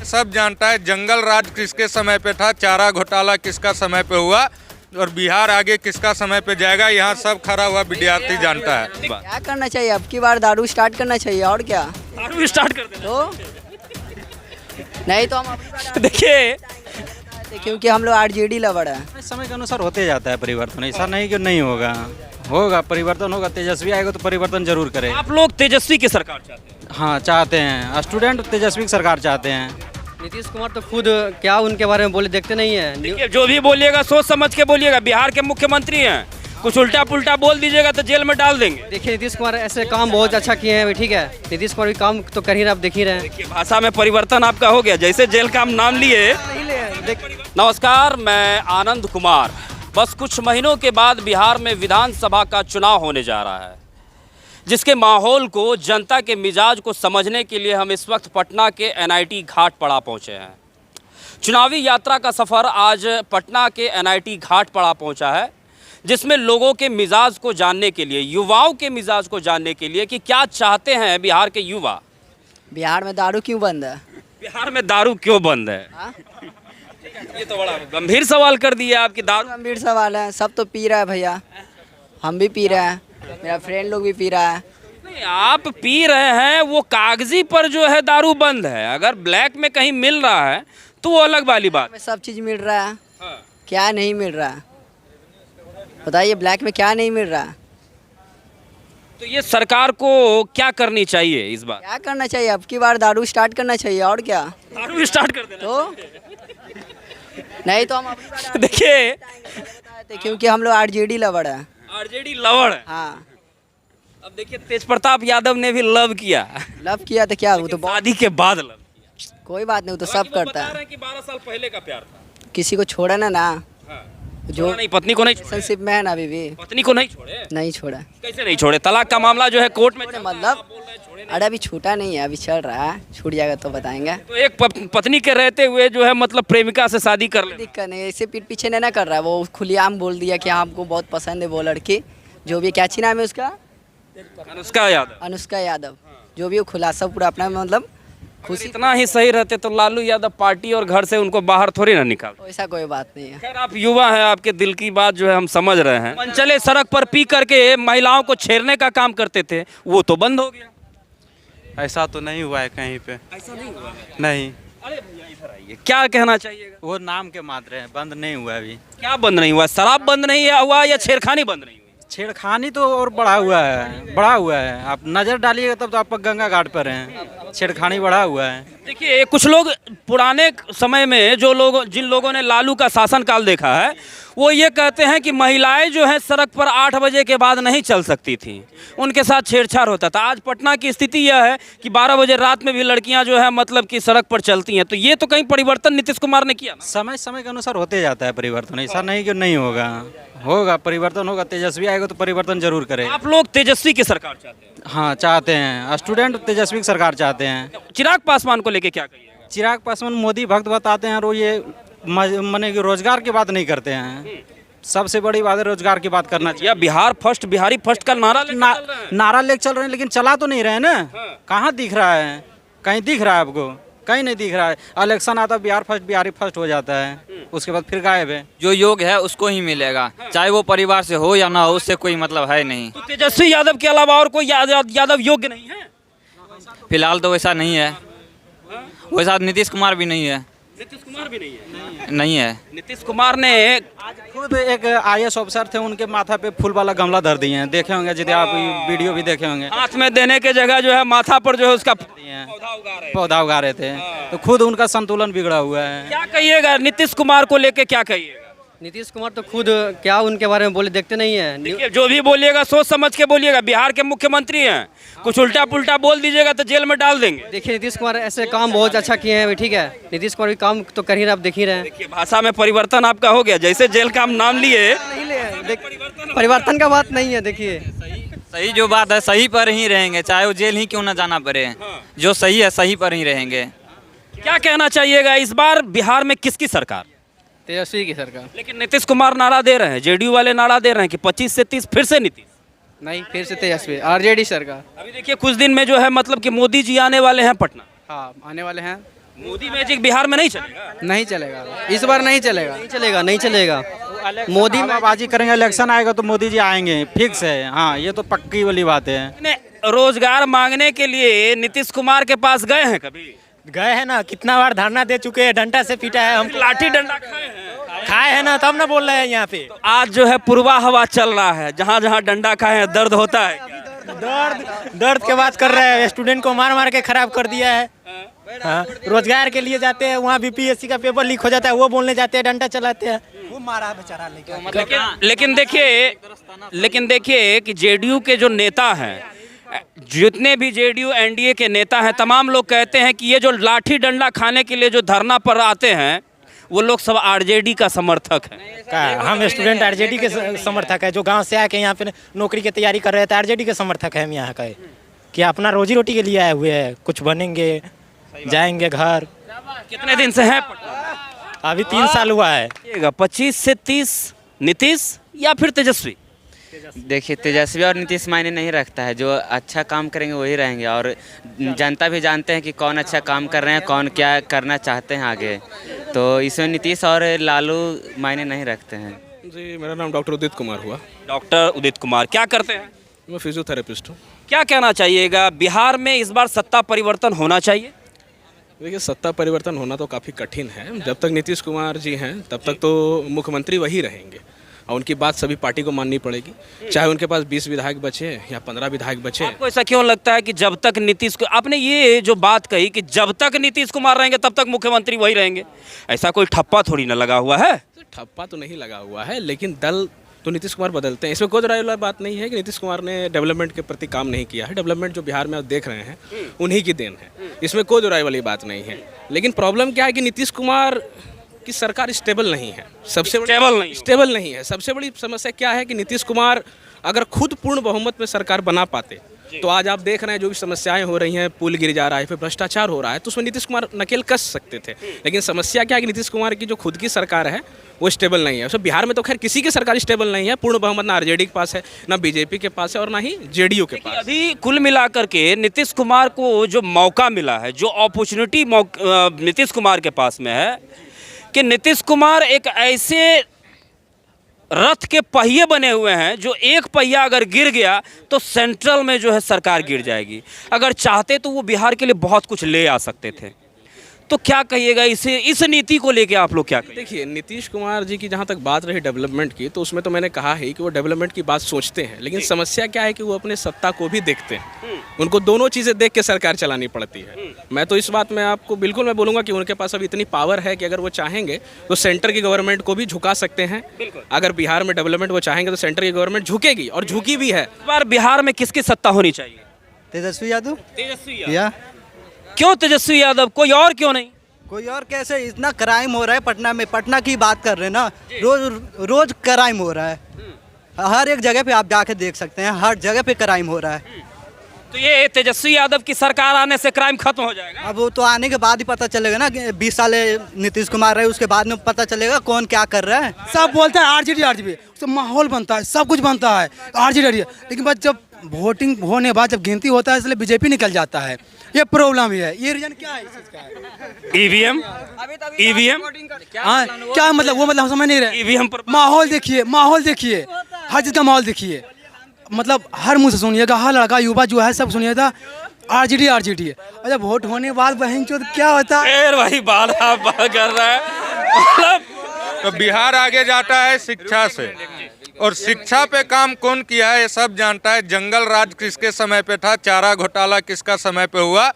सब जानता है जंगल राज किसके समय पे था, चारा घोटाला किसका समय पे हुआ और बिहार आगे किसका समय पे जाएगा, यहाँ सब खड़ा हुआ विद्यार्थी जानता है। क्या करना चाहिए अब की बार? दारू स्टार्ट करना चाहिए और क्या? दारू स्टार्ट कर देना। तो नहीं तो हम देखिए क्योंकि हम लोग आरजेडी लवर है। समय के अनुसार होते जाता है परिवर्तन, ऐसा नहीं कि नहीं होगा, होगा परिवर्तन होगा। तेजस्वी आएगा तो परिवर्तन जरूर करेगा। आप लोग तेजस्वी की सरकार चाहते हैं? हाँ चाहते हैं, स्टूडेंट तेजस्वी की सरकार चाहते हैं। नीतीश कुमार तो खुद क्या उनके बारे में बोले देखते नहीं है। देखिए जो भी बोलिएगा सोच समझ के बोलिएगा, बिहार के मुख्यमंत्री हैं, कुछ उल्टा पुल्टा बोल दीजिएगा तो जेल में डाल देंगे। देखिए नीतीश कुमार ऐसे काम बहुत अच्छा किए हैं, ठीक है। नीतीश कुमार भी काम तो कर ही रहे, आप देख ही रहे हैं। देखिए भाषा में परिवर्तन आपका हो गया, जैसे जेल का हम नाम लिए। नमस्कार, मैं आनंद कुमार। बस कुछ महीनों के बाद बिहार में विधानसभा का चुनाव होने जा रहा है, जिसके माहौल को, जनता के मिजाज को समझने के लिए हम इस वक्त पटना के एनआईटी घाट पड़ा पहुंचे हैं। चुनावी यात्रा का सफ़र आज पटना के एनआईटी घाट पड़ा पहुंचा है, जिसमें लोगों के मिजाज को जानने के लिए, युवाओं के मिजाज को जानने के लिए कि क्या चाहते हैं बिहार के युवा। बिहार में दारू क्यों बंद है? बिहार में दारू क्यों बंद है? ये तो बड़ा गंभीर सवाल कर दिया आपकी। दारू गंभीर सवाल है, सब तो पी रहा है भैया, हम भी पी रहे हैं, मेरा फ्रेंड लोग भी पी रहा है। नहीं, आप पी रहे हैं, वो कागजी पर जो है दारू बंद है। अगर ब्लैक में कहीं मिल रहा है तो वो अलग वाली बात। में सब चीज़ मिल रहा है, क्या नहीं मिल रहा है बताइए? ब्लैक में क्या नहीं मिल रहा है? तो ये सरकार को क्या करनी चाहिए इस बार? क्या करना चाहिए अब की बार? दारू स्टार्ट करना चाहिए और क्या? दारू स्टार्ट कर देना। तो नहीं तो हम देखिए क्योंकि हम लोग आरजेडी लवर है। आरजेडी लवर है। हाँ, अब देखिए तेज प्रताप यादव ने भी लव किया। लव किया तो क्या, वो तो शादी के बाद लव किया। कोई बात नहीं, वो तो सब करता बता रहे है। हैं कि 12 साल पहले का प्यार था। किसी को छोड़ा ना जो नहीं, पत्नी को नहीं छोड़े। रिलेशनशिप में है ना, अभी भी पत्नी को नहीं छोड़े। नहीं छोड़ा। कैसे नहीं छोड़े? तलाक का मामला जो है कोर्ट में चल रहा है, मतलब आप बोल रहे हैं छोड़े नहीं। अरे अभी छूटा नहीं है, अभी चल रहा है, छूट जाएगा तो बताएंगे। तो एक पत्नी के रहते हुए जो है मतलब प्रेमिका से शादी कर ले। दिक्कत नहीं, ऐसे पीठ पीछे नहीं ना कर रहा है, वो खुलेआम बोल दिया कि हाँ हमको बहुत पसंद है वो लड़की, जो भी, क्या अच्छी नाम है उसका, अनुष्का यादव। अनुष्का यादव, जो भी वो खुलासा पूरा अपना मतलब खुशी। इतना ही सही रहते तो लालू यादव पार्टी और घर से उनको बाहर थोड़ी ना निकाल। ऐसा कोई बात नहीं है। खैर आप युवा हैं, आपके दिल की बात जो है हम समझ रहे हैं। मनचले सड़क पर पी करके महिलाओं को छेड़ने का काम करते थे, वो तो बंद हो गया। ऐसा तो नहीं हुआ है कहीं पे, ऐसा नहीं हुआ। नहीं। अरे भैया इधर आइए, क्या कहना चाहिएगा? वो नाम के मात्र है, बंद नहीं हुआ अभी। क्या बंद नहीं हुआ? शराब बंद नहीं हुआ या छेड़खानी बंद नहीं हुई? छेड़खानी तो और बढ़ा हुआ है, बढ़ा हुआ है। आप नज़र डालिएगा तब तो आप गंगा घाट पर हैं, छेड़खानी बढ़ा हुआ है। देखिए कुछ लोग पुराने समय में जो लोग, जिन लोगों ने लालू का शासनकाल देखा है, वो ये कहते हैं कि महिलाएं जो हैं सड़क पर 8 बजे के बाद नहीं चल सकती थी, उनके साथ छेड़छाड़ होता था। आज पटना की स्थिति यह है कि 12 बजे रात में भी लड़कियां जो है मतलब कि सड़क पर चलती हैं। तो ये तो कहीं परिवर्तन नीतीश कुमार ने किया। समय समय के अनुसार होते जाता है परिवर्तन, ऐसा नहीं कि नहीं होगा, होगा परिवर्तन होगा। तेजस्वी आएगा तो परिवर्तन जरूर करेगा। आप लोग तेजस्वी की सरकार चाहते हैं? हाँ चाहते हैं, स्टूडेंट तेजस्वी की सरकार चाहते हैं। चिराग पासवान को लेके क्या कहिएगा? चिराग पासवान मोदी भक्त बताते हैं और ये माने कि रोजगार की बात नहीं करते हैं। सबसे बड़ी बात है रोजगार की बात करना चाहिए। या बिहार फर्स्ट, बिहारी फर्स्ट का नारा लेके चल रहे हैं। नारा लेके चल रहे हैं, लेकिन चला तो नहीं रहे ना। कहाँ दिख रहा है? कहीं दिख रहा है आपको? कहीं नहीं दिख रहा है। इलेक्शन आता बिहार फर्स्ट, बिहारी फर्स्ट हो जाता है, उसके बाद फिर गायब है। जो योग है उसको ही मिलेगा, चाहे वो परिवार से हो या ना हो, उससे कोई मतलब है नहीं। तो तेजस्वी यादव के अलावा और कोई यादव योग्य नहीं है? फिलहाल तो वैसा नहीं है, वैसा नीतीश कुमार भी नहीं है। नीतीश कुमार भी नहीं है? नहीं है। नीतीश कुमार ने खुद एक IAS ऑफिसर थे, उनके माथा पे फूल वाला गमला धर दिए हैं, देखे होंगे यदि आप वीडियो भी देखे होंगे। हाथ में देने के जगह जो है माथा पर जो है उसका पौधा उगा रहे थे, तो खुद उनका संतुलन बिगड़ा हुआ है। क्या कहिएगा नीतीश कुमार को लेके? क्या कहिएगा? नीतीश कुमार तो खुद क्या उनके बारे में बोले देखते नहीं है। देखिए जो भी बोलिएगा सोच समझ के बोलिएगा, बिहार के मुख्यमंत्री हैं, कुछ उल्टा पुल्टा बोल दीजिएगा तो जेल में डाल देंगे। देखिए नीतीश कुमार ऐसे काम बहुत अच्छा किए हैं, ठीक है। नीतीश कुमार भी काम तो कर ही रहे, आप देख ही रहे हैं। देखिए भाषा में परिवर्तन आपका हो गया, जैसे जेल का हम नाम लिए। परिवर्तन का बात नहीं है। देखिए सही जो बात है सही पर ही रहेंगे, चाहे वो जेल ही क्यों ना जाना पड़े। जो सही है सही पर ही रहेंगे। क्या कहना चाहिएगा इस बार बिहार में किसकी सरकार? तेजस्वी की सरकार। लेकिन नीतीश कुमार नारा दे रहे हैं, जेडीयू वाले नारा दे रहे हैं कि 25 से 30 फिर से नीतीश। नहीं, फिर से तेजस्वी, आरजेडी सरकार। अभी देखिए कुछ दिन में जो है मतलब कि मोदी जी आने वाले हैं पटना। हाँ आने वाले हैं। मोदी मैजिक बिहार में नहीं चलेगा। नहीं चलेगा, इस बार नहीं चलेगा। नहीं चलेगा, नहीं चलेगा। मोदी बाजी करेंगे, इलेक्शन आएगा तो मोदी जी आएंगे, फिक्स है। हाँ, ये तो पक्की वाली बात है। ने रोजगार मांगने के लिए नीतीश कुमार के पास गए हैं कभी? गए हैं ना, कितना बार धरना दे चुके हैं, डंडा से पीटा है, हम लाठी डंडा खाए हैं ना, तब ना बोल रहे हैं यहाँ पे। आज जो है पूर्वा हवा चल रहा है, जहाँ जहाँ डंडा खाए हैं दर्द होता है क्या? दर्द के बात कर रहे हैं। स्टूडेंट को मार मार के खराब कर दिया है। हाँ, रोजगार के लिए जाते हैं, वहाँ बीपीएससी का पेपर लीक हो जाता है, वो बोलने जाते हैं, डंडा चलाते हैं, वो मारा बेचारा लेके। लेकिन देखिए कि जेडीयू के जो नेता हैं, जितने भी जेडीयू एनडीए के नेता हैं, तमाम लोग कहते हैं कि ये जो लाठी डंडा खाने के लिए जो धरना पर आते हैं वो लोग सब आरजेडी का समर्थक हैं। हम स्टूडेंट आरजेडी के समर्थक है, जो गांव से आके यहाँ पे नौकरी की तैयारी कर रहे थे, आरजेडी के समर्थक है हम यहाँ का, कि अपना रोजी रोटी के लिए आए हुए हैं, कुछ बनेंगे, जाएंगे घर। कितने दिन से हैं? अभी 3 साल हुआ है। 25 से 30 नीतीश या फिर तेजस्वी? देखिए, तेजस्वी और नीतीश मायने नहीं रखता है। जो अच्छा काम करेंगे वही रहेंगे, और जनता भी जानते हैं कि कौन अच्छा काम कर रहे हैं, कौन क्या करना चाहते हैं आगे। तो इसमें नीतीश और लालू मायने नहीं रखते हैं। जी, मेरा नाम डॉक्टर उदित कुमार हुआ। डॉक्टर उदित कुमार, क्या करते हैं? मैं फिजियोथेरेपिस्ट हूँ। क्या कहना चाहिएगा, बिहार में इस बार सत्ता परिवर्तन होना चाहिए? देखिए, सत्ता परिवर्तन होना तो काफ़ी कठिन है। जब तक नीतीश कुमार जी हैं तब तक तो मुख्यमंत्री वही रहेंगे, और उनकी बात सभी पार्टी को माननी पड़ेगी, चाहे उनके पास 20 विधायक बचे या 15 विधायक बचे। आपको ऐसा क्यों लगता है कि जब तक नीतीश को, आपने ये जो बात कही कि जब तक नीतीश कुमार रहेंगे तब तक मुख्यमंत्री वही रहेंगे, ऐसा कोई ठप्पा थोड़ी ना लगा हुआ है? ठप्पा तो नहीं लगा हुआ है, लेकिन दल तो नीतीश कुमार बदलते हैं। इसमें कोई राय वाला बात नहीं है कि नीतीश कुमार ने डेवलपमेंट के प्रति काम नहीं किया है। डेवलपमेंट जो बिहार में आप देख रहे हैं उन्हीं की देन है, इसमें कोई राय वाली बात नहीं है। लेकिन प्रॉब्लम क्या है कि नीतीश कुमार की सरकार स्टेबल नहीं है। सबसे स्टेबल नहीं है। सबसे बड़ी समस्या क्या है कि नीतीश कुमार अगर खुद पूर्ण बहुमत में सरकार बना पाते तो आज आप देख रहे हैं जो भी समस्याएं हो रही हैं, पुल गिर जा रहा है, फिर भ्रष्टाचार हो रहा है, तो उसमें नीतीश कुमार नकेल कस सकते थे। लेकिन समस्या क्या है कि नीतीश कुमार की जो खुद की सरकार है वो स्टेबल नहीं है। उसमें बिहार में तो खैर किसी की सरकार स्टेबल नहीं है। पूर्ण बहुमत ना आरजेडी के पास है, ना बीजेपी के पास है, और ना ही जेडीयू के पास। अभी कुल मिलाकर के नीतीश कुमार को जो मौका मिला है, जो अपॉर्चुनिटी नीतीश कुमार के पास में है कि नीतीश कुमार एक ऐसे रथ के पहिए बने हुए हैं जो एक पहिया अगर गिर गया तो सेंट्रल में जो है सरकार गिर जाएगी। अगर चाहते तो वो बिहार के लिए बहुत कुछ ले आ सकते थे। तो क्या कहिएगा इस नीति को लेके आप लोग क्या कहिए? देखिए, नीतीश कुमार जी की जहाँ तक बात रही डेवलपमेंट की, तो उसमें तो मैंने कहा है कि वो डेवलपमेंट की बात सोचते हैं, लेकिन समस्या क्या है कि वो अपने सत्ता को भी देखते हैं। उनको दोनों चीज़ें देख के सरकार चलानी पड़ती है। मैं तो इस बात में आपको बिल्कुल मैं बोलूँगा कि उनके पास अब इतनी पावर है कि अगर वो चाहेंगे तो सेंटर की गवर्नमेंट को भी झुका सकते हैं। अगर बिहार में डेवलपमेंट वो चाहेंगे तो सेंटर की गवर्नमेंट झुकेगी, और झुकी भी है। इस बार बिहार में किसकी सत्ता होनी चाहिए? तेजस्वी यादव। तेजस्वी या क्यों तेजस्वी यादव, कोई और क्यों नहीं? कोई और कैसे? इतना क्राइम हो रहा है पटना में, पटना की बात कर रहे हैं ना, रोज क्राइम हो रहा है। हर एक जगह पे आप जाके देख सकते हैं, हर जगह पे क्राइम हो रहा है। तो ये तेजस्वी यादव की सरकार आने से क्राइम खत्म हो जाएगा? अब वो तो आने के बाद ही पता चलेगा ना। 20 साल नीतीश कुमार रहे, उसके बाद में पता चलेगा कौन क्या कर रहा है। सब बोलते हैं आरजेडी आरजेडी, उससे माहौल बनता है, सब कुछ बनता है आरजेडी, लेकिन बस जब वोटिंग होने बाद जब गिनती होता है इसलिए बीजेपी निकल जाता है। ये प्रॉब्लम भी है। ये रीजन क्या है इस चीज का है? ईवीएम क्या मतलब? वो मतलब हम समझ नहीं रहे। ईवीएम पर माहौल देखिए, हर चीज का माहौल देखिए, मतलब हर मुंह से सुनिएगा, हर लड़का युवा जो है सब सुनिएगा आरजेडी है। अच्छा, वोट होने बाद बहन चोद क्या होता है? फिर वही बात आप कर रहा है। मतलब तो बिहार आगे जाता है शिक्षा से, और शिक्षा पे काम कौन किया है ये सब जानता है। जंगल राज किसके समय पे था, चारा घोटाला किसका समय पे हुआ,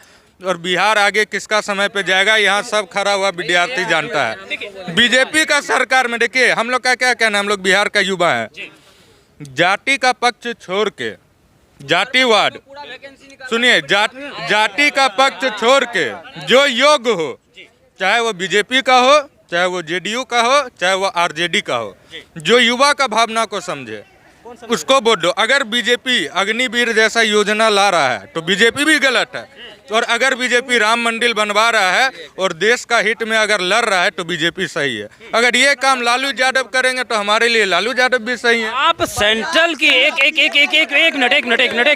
और बिहार आगे किसका समय पे जाएगा, यहाँ सब खड़ा हुआ विद्यार्थी जानता है। बीजेपी का सरकार में देखिए, हम लोग का क्या कहना है, हम लोग बिहार का युवा है। जाति का पक्ष छोड़ के, जातिवाद, सुनिए, जाति का पक्ष छोड़ के जो योग्य हो, चाहे वो बीजेपी का हो, चाहे वो जेडीयू का हो, चाहे वो आरजेडी का हो, जो युवा का भावना को समझे उसको वोट दो। अगर बीजेपी अग्निवीर जैसा योजना ला रहा है तो बीजेपी भी गलत है, और अगर बीजेपी राम मंदिर बनवा रहा है और देश का हित में अगर लड़ रहा है तो बीजेपी सही है। अगर ये काम लालू यादव करेंगे तो हमारे लिए लालू यादव भी सही है। आप सेंट्रल की एक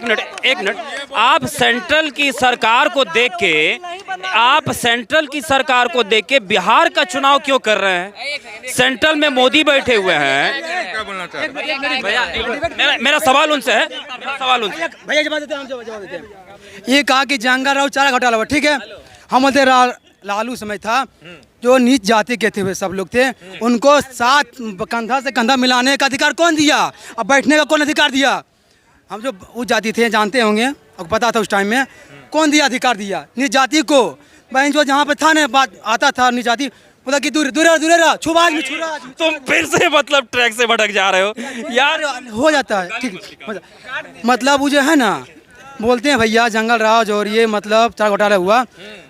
मिनट आप सेंट्रल की सरकार को देख के बिहार का चुनाव क्यों कर रहे हैं? सेंट्रल में मोदी बैठे हुए हैं। क्या बोलना चाह रहे हैं? मेरा सवाल उनसे है, भैया जवाब देते हैं, जवाब देते हैं। ये कहा कि जंगल राव चारा घोटाला हुआ, ठीक है। हम बोलते लालू समय था, जो नीच जाति के थे वे सब लोग थे, उनको साथ कंधा से कंधा मिलाने का अधिकार कौन दिया? अब बैठने का कौन अधिकार दिया? हम जो उस जाति थे जानते होंगे, आपको पता था उस टाइम में कौन दिया अधिकार दिया? नीच जाति को। बहन जो जहाँ पे था ना बात आता था नीच जाति, बोला कि दूर दूर दूर रहा, छुपा नहीं छुरा। तुम फिर से मतलब ट्रैक से भटक जा रहे हो यार। हो जाता है, ठीक। मतलब वो जो है ना, बोलते हैं भैया जंगल राज और ये मतलब चार घोटाला हुआ,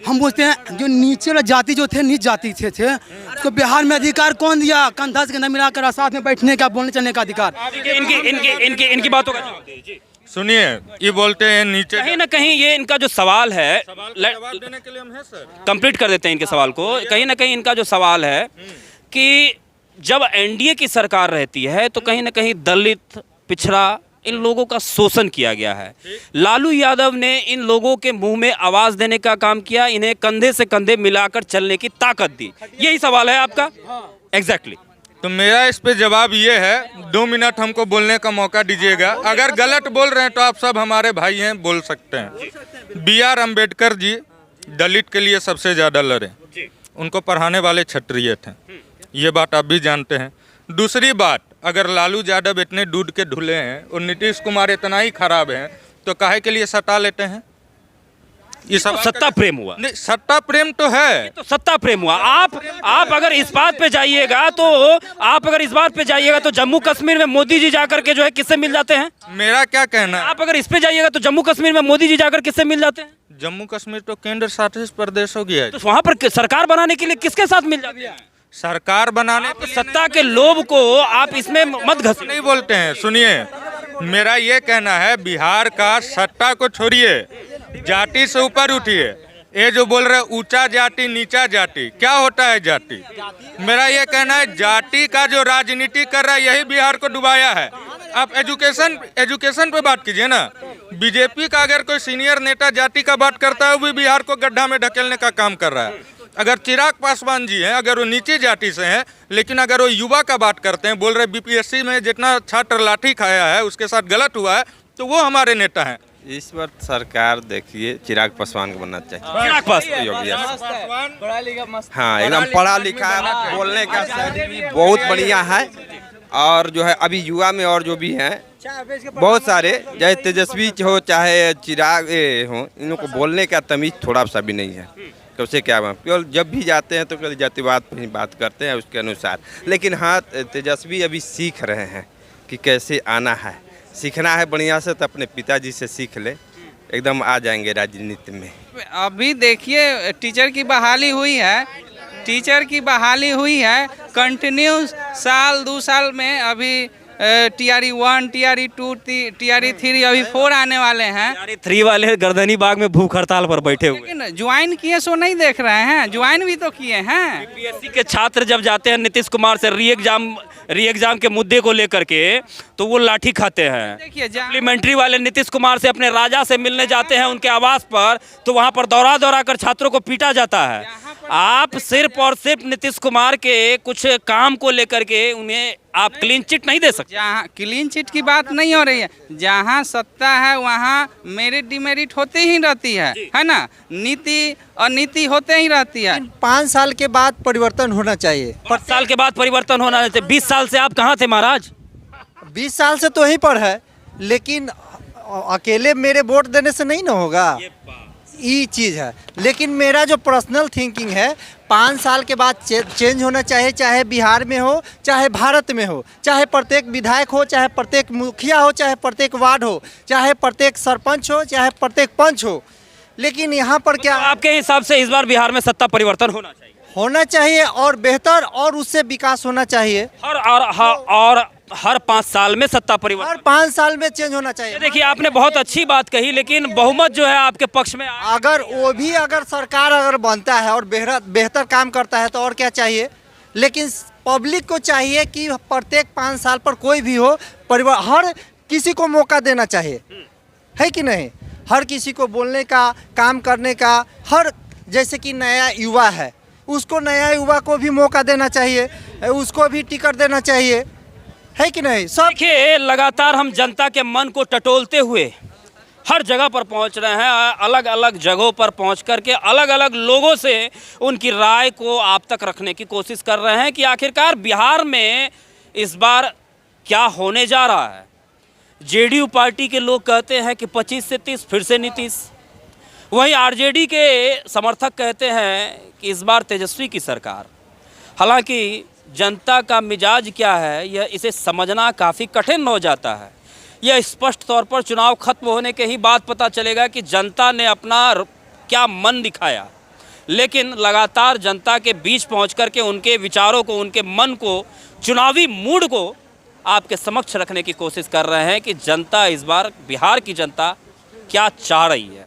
हम बोलते हैं जो नीचे वाला जाति जो थे, नीच जाति थे उसको बिहार में अधिकार कौन दिया? कंधा से कंधा मिलाकर साथ में बैठने का, बोलने चलने का अधिकार। इनकी बातों का जवाब दीजिए। सुनिए, ये बोलते हैं नीचे कहीं ना कहीं ये इनका जो सवाल है, जवाब देने के लिए हम हैं सर। कंप्लीट कर देते हैं इनके सवाल को। कहीं ना कहीं इनका जो सवाल है कि जब एनडीए की सरकार रहती है तो कहीं ना कहीं दलित, पिछड़ा, इन लोगों का शोषण किया गया है। लालू यादव ने इन लोगों के मुंह में आवाज देने का काम किया, इन्हें कंधे से कंधे मिलाकर चलने की ताकत दी। यही सवाल है आपका? एग्जैक्टली। तो मेरा इस पे जवाब ये है, 2 मिनट हमको बोलने का मौका दीजिएगा। अगर गलत बोल रहे हैं तो आप सब हमारे भाई हैं, बोल सकते हैं। BR अम्बेडकर जी दलित के लिए सबसे ज़्यादा लड़े, उनको पढ़ाने वाले क्षत्रिय थे, ये बात आप भी जानते हैं। दूसरी बात, अगर लालू यादव इतने दूध के धुले हैं और नीतीश कुमार इतना ही खराब हैं तो काहे के लिए सटा लेते हैं? ये सब सत्ता प्रेम हुआ। नहीं, सत्ता प्रेम तो है, तो सत्ता प्रेम हुआ। आप अगर इस बात पे जाइएगा तो जम्मू कश्मीर में मोदी जी जाकर के जो है किससे मिल जाते हैं? मेरा क्या कहना है? आप अगर इस पे जाइएगा तो जम्मू कश्मीर में मोदी जी जाकर किससे मिल जाते हैं? जम्मू कश्मीर तो केंद्र शासित प्रदेश हो गया है। तो वहाँ पर सरकार बनाने के लिए किसके साथ मिल जाते हैं? सरकार बनाने तो सत्ता के लोभ को आप इसमें मत घस नहीं बोलते हैं। सुनिए, मेरा ये कहना है, बिहार का सत्ता को छोड़िए, जाति से ऊपर उठिए। ये जो बोल रहे ऊंचा जाति नीचा जाति, क्या होता है जाति? मेरा ये कहना है, जाति का जो राजनीति कर रहा है यही बिहार को डुबाया है। आप एजुकेशन पे बात कीजिए ना। बीजेपी का अगर कोई सीनियर नेता जाति का बात करता है, वो भी बिहार को गड्ढा में ढकेलने का काम कर रहा है। अगर चिराग पासवान जी हैं, अगर वो नीचे जाति से हैं, लेकिन अगर वो युवा का बात करते हैं, बोल रहे BPSC में जितना छात्र लाठी खाया है उसके साथ गलत हुआ है, तो वो हमारे नेता हैं। इस बार सरकार देखिए चिराग पासवान को बनना चाहिए। चिराग पासवान हाँ, एकदम पढ़ा लिखा, बोलने का शैली भी बहुत बढ़िया है। और जो है अभी युवा में और जो भी हैं बहुत सारे, चाहे तेजस्वी हो चाहे चिराग हो, इन लोगों को बोलने का तमीज थोड़ा सा भी नहीं है। तो उसे क्या केवल जब भी जाते हैं तो केवल जातिवाद पर ही बात करते हैं उसके अनुसार। लेकिन हाँ, तेजस्वी अभी सीख रहे हैं कि कैसे आना है। सीखना है बढ़िया से तो अपने पिताजी से सीख ले, एकदम आ जाएंगे राजनीति में। अभी देखिए टीचर की बहाली हुई है, कंटिन्यू साल 2 साल में अभी TRE 1, TRE 2, TRE 3, अभी 4 आने वाले हैं। TRE 3 वाले गर्दनी बाग में भूख हड़ताल पर बैठे हुए। लेकिन ज्वाइन किए सो नहीं देख रहे हैं, ज्वाइन भी तो किए हैं। BPSC के छात्र जब जाते हैं नीतीश कुमार से री एग्जाम के मुद्दे को लेकर के, तो वो लाठी खाते हैं। देखिए सप्लीमेंट्री वाले नीतीश कुमार से अपने राजा से मिलने जाते हैं उनके आवास पर, तो वहाँ पर दौड़ा कर छात्रों को पीटा जाता है। आप सिर्फ और सिर्फ नीतीश कुमार के कुछ काम को लेकर के उन्हें आप क्लीन चिट नहीं दे सकते। जहाँ क्लीन चिट की बात नहीं हो रही है, जहाँ सत्ता है वहाँ मेरिट डिमेरिट होती ही रहती है ना, नीति और नीति होते ही रहती है। 5 साल के बाद परिवर्तन होना चाहिए। 5 साल के बाद परिवर्तन होना चाहिए। 20 साल से आप कहाँ थे महाराज? 20 साल से तो यहीं पर है, लेकिन अकेले मेरे वोट देने से नहीं ना होगा, ये चीज़ है। लेकिन मेरा जो पर्सनल थिंकिंग है, 5 साल के बाद चेंज होना चाहिए, चाहे बिहार में हो चाहे भारत में हो, चाहे प्रत्येक विधायक हो, चाहे प्रत्येक मुखिया हो, चाहे प्रत्येक वार्ड हो, चाहे प्रत्येक सरपंच हो, चाहे प्रत्येक पंच हो। लेकिन यहाँ पर क्या आपके हिसाब से इस बार बिहार में सत्ता परिवर्तन होना चाहिए और बेहतर और उससे विकास होना चाहिए। हर 5 साल में सत्ता परिवर्तन, हर 5 साल में चेंज होना चाहिए। देखिए आपने बहुत अच्छी बात कही, लेकिन बहुमत जो है आपके पक्ष में अगर वो भी अगर सरकार अगर बनता है और बेहतर काम करता है तो और क्या चाहिए। लेकिन पब्लिक को चाहिए कि प्रत्येक 5 साल पर कोई भी हो परिवार हर किसी को मौका देना चाहिए, है कि नहीं। हर किसी को बोलने का, काम करने का, हर जैसे कि नया युवा है उसको नया युवा को भी मौका देना चाहिए, उसको भी टिकट देना चाहिए, है कि नहीं। सब देखिए लगातार हम जनता के मन को टटोलते हुए हर जगह पर पहुंच रहे हैं, अलग अलग जगहों पर पहुंच करके अलग अलग लोगों से उनकी राय को आप तक रखने की कोशिश कर रहे हैं कि आखिरकार बिहार में इस बार क्या होने जा रहा है। जेडीयू पार्टी के लोग कहते हैं कि 25 से 30 फिर से नीतीश, वहीं आरजेडी के समर्थक कहते हैं कि इस बार तेजस्वी की सरकार। हालांकि जनता का मिजाज क्या है यह इसे समझना काफ़ी कठिन हो जाता है। यह स्पष्ट तौर पर चुनाव खत्म होने के ही बाद पता चलेगा कि जनता ने अपना क्या मन दिखाया। लेकिन लगातार जनता के बीच पहुंच कर के उनके विचारों को, उनके मन को, चुनावी मूड को आपके समक्ष रखने की कोशिश कर रहे हैं कि जनता इस बार, बिहार की जनता क्या चाह रही है।